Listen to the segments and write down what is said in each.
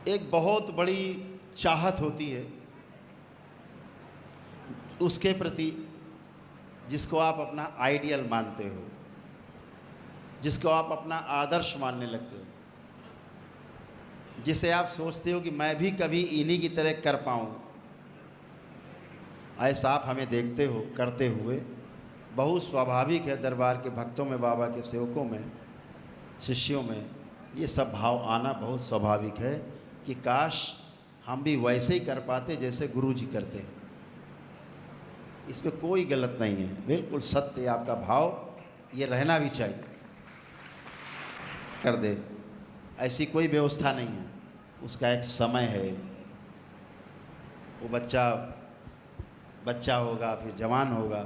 एक बहुत बड़ी चाहत होती है उसके प्रति जिसको आप अपना आइडियल मानते हो, जिसको आप अपना आदर्श मानने लगते हो, जिसे आप सोचते हो कि मैं भी कभी इन्हीं की तरह कर पाऊँ। ऐसा आप हमें देखते हो करते हुए, बहुत स्वाभाविक है दरबार के भक्तों में, बाबा के सेवकों में, शिष्यों में ये सब भाव आना बहुत स्वाभाविक है कि काश हम भी वैसे ही कर पाते जैसे गुरु जी करते हैं। इसमें कोई गलत नहीं है, बिल्कुल सत्य है आपका भाव, ये रहना भी चाहिए। कर दे ऐसी कोई व्यवस्था नहीं है, उसका एक समय है। वो बच्चा होगा, फिर जवान होगा,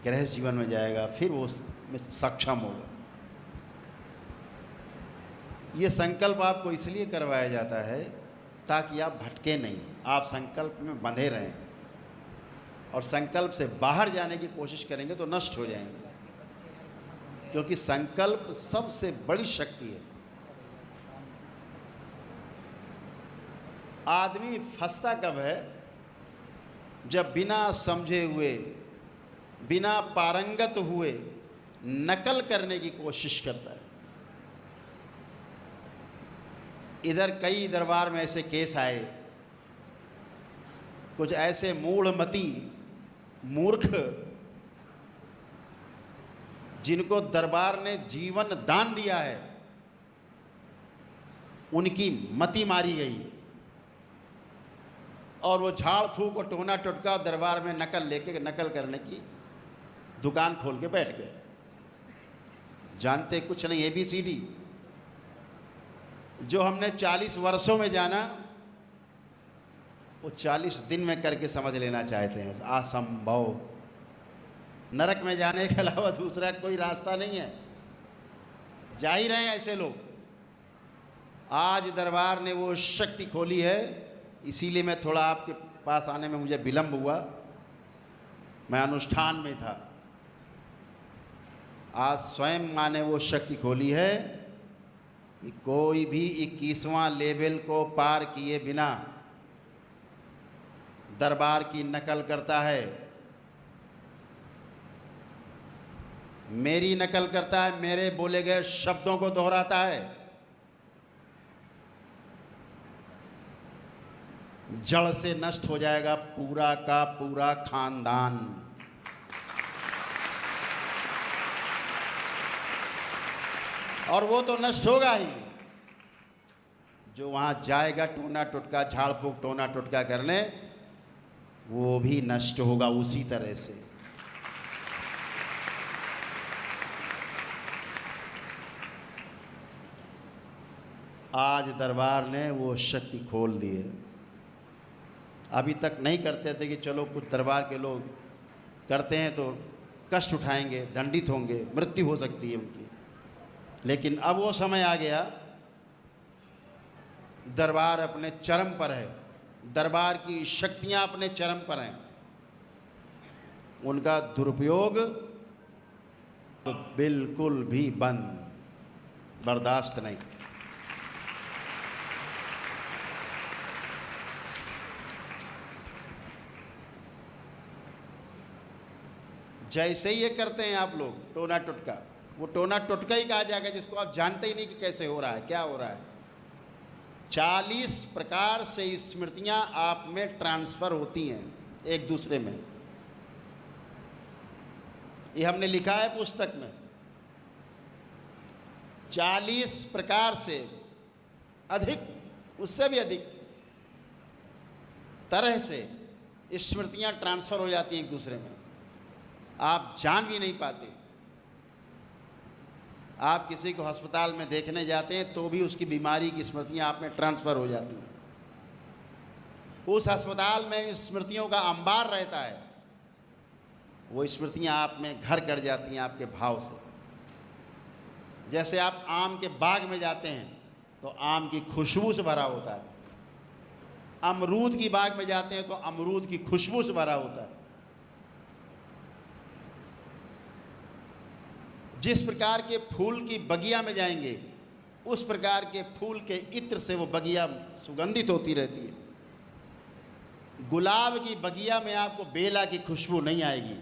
गृहस्थ जीवन में जाएगा, फिर वो उसमें सक्षम होगा। ये संकल्प आपको इसलिए करवाया जाता है ताकि आप भटके नहीं, आप संकल्प में बंधे रहें, और संकल्प से बाहर जाने की कोशिश करेंगे तो नष्ट हो जाएंगे, क्योंकि संकल्प सबसे बड़ी शक्ति है। आदमी फंसता कब है? जब बिना समझे हुए, बिना पारंगत हुए नकल करने की कोशिश करता है। इधर कई दरबार में ऐसे केस आए, कुछ ऐसे मूढ़मती मूर्ख जिनको दरबार ने जीवन दान दिया है, उनकी मति मारी गई और वो झाड़ फूक और टोना टुटका दरबार में नकल करने की दुकान खोल के बैठ गए। जानते कुछ नहीं, ABCD जो हमने 40 वर्षों में जाना, वो 40 दिन में करके समझ लेना चाहते हैं। असंभव। नरक में जाने के अलावा दूसरा कोई रास्ता नहीं है। जा ही रहे हैं ऐसे लोग। आज दरबार ने वो शक्ति खोली है, इसीलिए मैं थोड़ा आपके पास आने में मुझे विलंब हुआ, मैं अनुष्ठान में था। आज स्वयं माँ ने वो शक्ति खोली है कि कोई भी 21वां लेवल को पार किए बिना दरबार की नकल करता है, मेरी नकल करता है, मेरे बोले गए शब्दों को दोहराता है, जड़ से नष्ट हो जाएगा पूरा का पूरा खानदान। और वो तो नष्ट होगा ही, जो वहाँ जाएगा टोना टुटका, झाड़ फूक टोना टुटका करने, वो भी नष्ट होगा उसी तरह से। आज दरबार ने वो शक्ति खोल दी है। अभी तक नहीं करते थे कि चलो कुछ दरबार के लोग करते हैं तो कष्ट उठाएंगे, दंडित होंगे, मृत्यु हो सकती है उनकी, लेकिन अब वो समय आ गया, दरबार अपने चरम पर है, दरबार की शक्तियां अपने चरम पर हैं, उनका दुरुपयोग बिल्कुल भी बंद, बर्दाश्त नहीं। जैसे ही ये करते हैं आप लोग टोना टुटका, वो टोना टुटका ही कहा जाएगा जिसको आप जानते ही नहीं कि कैसे हो रहा है, क्या हो रहा है। 40 प्रकार से स्मृतियां आप में ट्रांसफ़र होती हैं एक दूसरे में। ये हमने लिखा है पुस्तक में। 40 प्रकार से अधिक, उससे भी अधिक तरह से स्मृतियां ट्रांसफ़र हो जाती हैं एक दूसरे में, आप जान भी नहीं पाते। आप किसी को अस्पताल में देखने जाते हैं तो भी उसकी बीमारी की स्मृतियां आप में ट्रांसफ़र हो जाती हैं। उस अस्पताल में स्मृतियों का अंबार रहता है, वो स्मृतियां आप में घर कर जाती हैं आपके भाव से। जैसे आप आम के बाग में जाते हैं तो आम की खुशबू से भरा होता है, अमरूद की बाग में जाते हैं तो अमरूद की खुशबू से भरा होता है। जिस प्रकार के फूल की बगिया में जाएंगे उस प्रकार के फूल के इत्र से वो बगिया सुगंधित होती रहती है। गुलाब की बगिया में आपको बेला की खुशबू नहीं आएगी,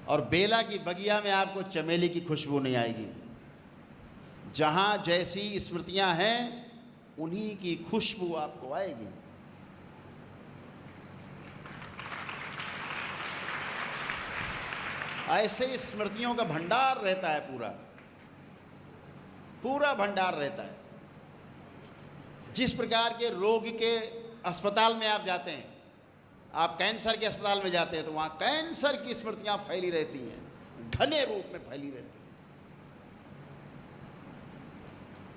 और बेला की बगिया में आपको चमेली की खुशबू नहीं आएगी। जहाँ जैसी स्मृतियाँ हैं उन्हीं की खुशबू आपको आएगी। ऐसे स्मृतियों का भंडार रहता है, पूरा भंडार रहता है। जिस प्रकार के रोग के अस्पताल में आप जाते हैं, आप कैंसर के अस्पताल में जाते हैं तो वहाँ कैंसर की स्मृतियाँ फैली रहती हैं, घने रूप में फैली रहती हैं,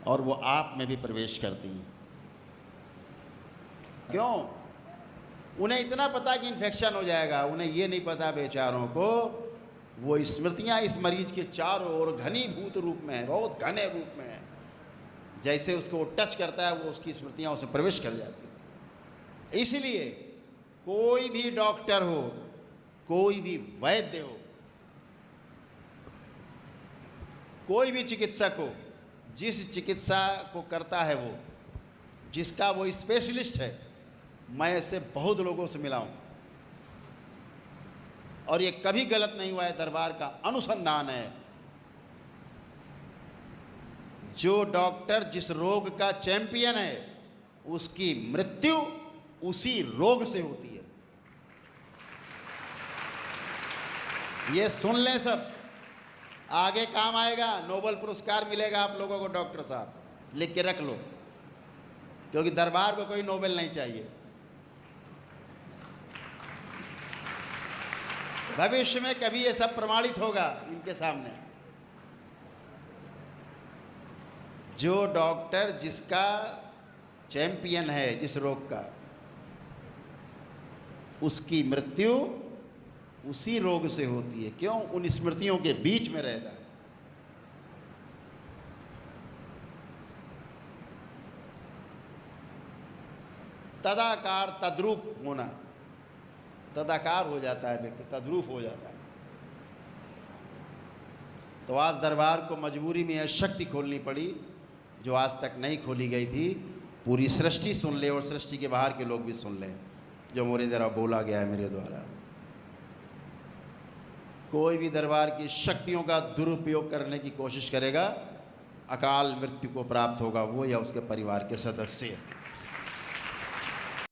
और वो आप में भी प्रवेश करती हैं। क्यों? उन्हें इतना पता कि इन्फेक्शन हो जाएगा, उन्हें ये नहीं पता बेचारों को वो स्मृतियाँ इस मरीज के चारों ओर घनीभूत रूप में है, बहुत घने रूप में है। जैसे उसको वो टच करता है वो उसकी स्मृतियाँ उसमें प्रवेश कर जाती है। इसलिए कोई भी डॉक्टर हो, कोई भी वैद्य हो, कोई भी चिकित्सक हो, जिस चिकित्सा को करता है वो, जिसका वो स्पेशलिस्ट है, मैं ऐसे बहुत लोगों से मिला हूँ और ये कभी गलत नहीं हुआ है। दरबार का अनुसंधान है, जो डॉक्टर जिस रोग का चैंपियन है उसकी मृत्यु उसी रोग से होती है। ये सुन लें सब, आगे काम आएगा, नोबेल पुरस्कार मिलेगा आप लोगों को। डॉक्टर साहब लिख के रख लो, क्योंकि दरबार को कोई नोबेल नहीं चाहिए। भविष्य में कभी ये सब प्रमाणित होगा इनके सामने। जो डॉक्टर जिसका चैंपियन है जिस रोग का, उसकी मृत्यु उसी रोग से होती है। क्यों? उन स्मृतियों के बीच में रहता है। तदाकार तद्रूप होना, तदाकार हो जाता है व्यक्ति, तद्रूप हो जाता है। तो आज दरबार को मजबूरी में यह शक्ति खोलनी पड़ी जो आज तक नहीं खोली गई थी। पूरी सृष्टि सुन ले और सृष्टि के बाहर के लोग भी सुन लें जो मेरे द्वारा बोला गया है, मेरे द्वारा। कोई भी दरबार की शक्तियों का दुरुपयोग करने की कोशिश करेगा, अकाल मृत्यु को प्राप्त होगा वो या उसके परिवार के सदस्य।